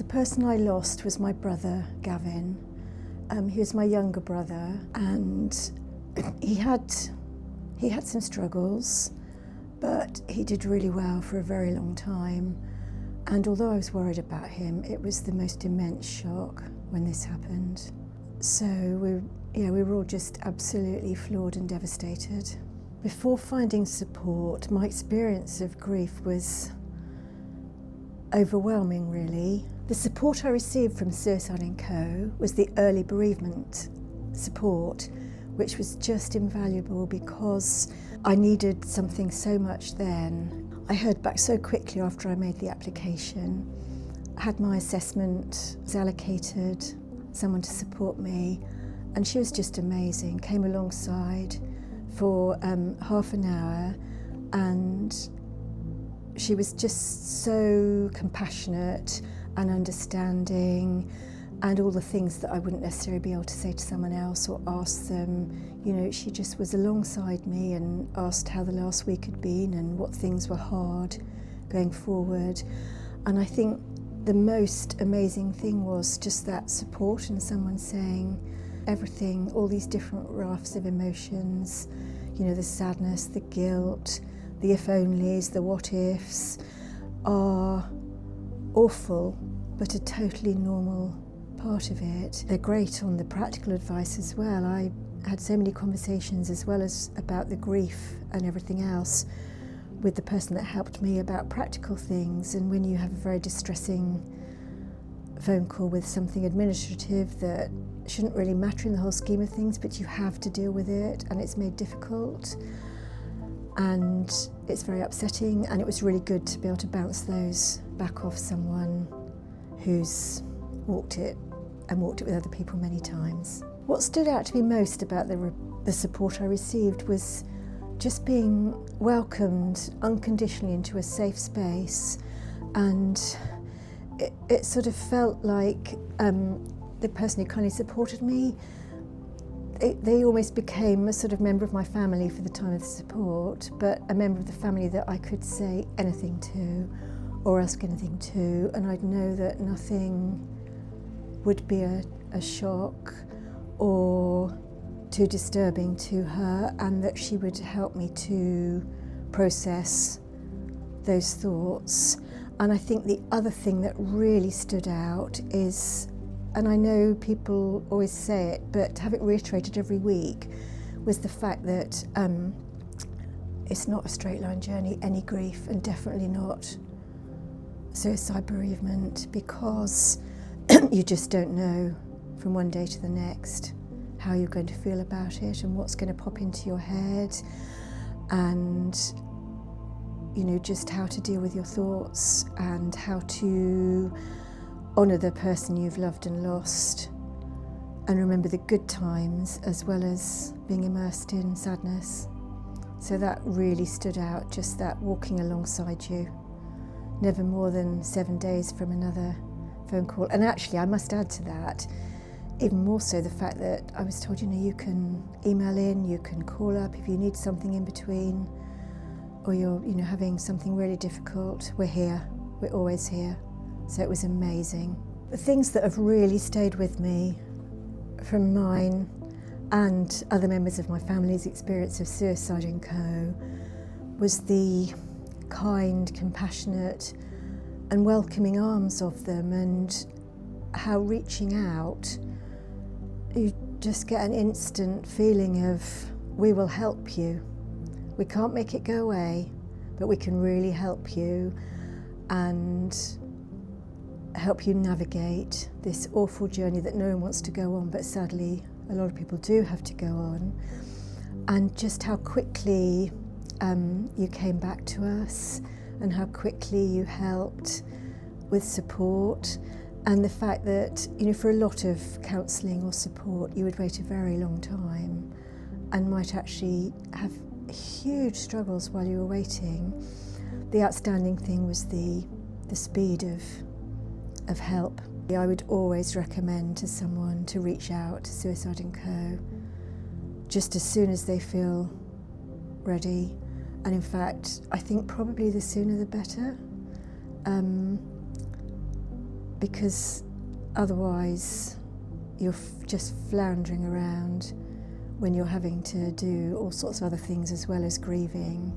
person I lost was my brother, Gavin. He was my younger brother, and he had some struggles, but he did really well for a very long time. And although I was worried about him, it was the most immense shock when this happened. So we were all just absolutely floored and devastated. Before finding support, my experience of grief was overwhelming, really. The support I received from Suicide&Co was the early bereavement support, which was just invaluable because I needed something so much then. I heard back so quickly after I made the application. I had my assessment, was allocated someone to support me, and she was just amazing. Came alongside for half an hour, and she was just so compassionate and understanding, and all the things that I wouldn't necessarily be able to say to someone else or ask them. You know, she just was alongside me and asked how the last week had been and what things were hard going forward. And I think the most amazing thing was just that support and someone saying everything, all these different rafts of emotions, you know, the sadness, the guilt, the if onlys, the what ifs are awful, but a totally normal part of it. They're great on the practical advice as well. I had so many conversations as well as about the grief and everything else with the person that helped me about practical things. And when you have a very distressing phone call with something administrative that shouldn't really matter in the whole scheme of things, but you have to deal with it and it's made difficult and it's very upsetting, and it was really good to be able to bounce those back off someone who's walked it and walked it with other people many times. What stood out to me most about the support I received was just being welcomed unconditionally into a safe space, and it sort of felt like the person who kindly supported me, they almost became a sort of member of my family for the time of the support, but a member of the family that I could say anything to or ask anything to, and I'd know that nothing would be a shock or too disturbing to her, and that she would help me to process those thoughts. And I think the other thing that really stood out is, and I know people always say it, but to have it reiterated every week, was the fact that it's not a straight line journey, any grief, and definitely not suicide bereavement, because you just don't know from one day to the next how you're going to feel about it and what's going to pop into your head, and you know, just how to deal with your thoughts and how to honour the person you've loved and lost, and remember the good times as well as being immersed in sadness. So that really stood out, just that walking alongside you, never more than 7 days from another phone call. And actually, I must add to that, even more so the fact that I was told, you know, you can email in, you can call up if you need something in between, or you're, you know, having something really difficult. We're here, we're always here. So it was amazing. The things that have really stayed with me from mine and other members of my family's experience of Suicide&Co was the kind, compassionate and welcoming arms of them, and how reaching out, you just get an instant feeling of, we will help you. We can't make it go away, but we can really help you and help you navigate this awful journey that no one wants to go on, but sadly a lot of people do have to go on. And just how quickly you came back to us, and how quickly you helped with support, and the fact that, you know, for a lot of counselling or support you would wait a very long time and might actually have huge struggles while you were waiting. The outstanding thing was the speed of help. I would always recommend to someone to reach out to Suicide&Co just as soon as they feel ready. And in fact, I think probably the sooner the better. because otherwise you're just floundering around when you're having to do all sorts of other things as well as grieving.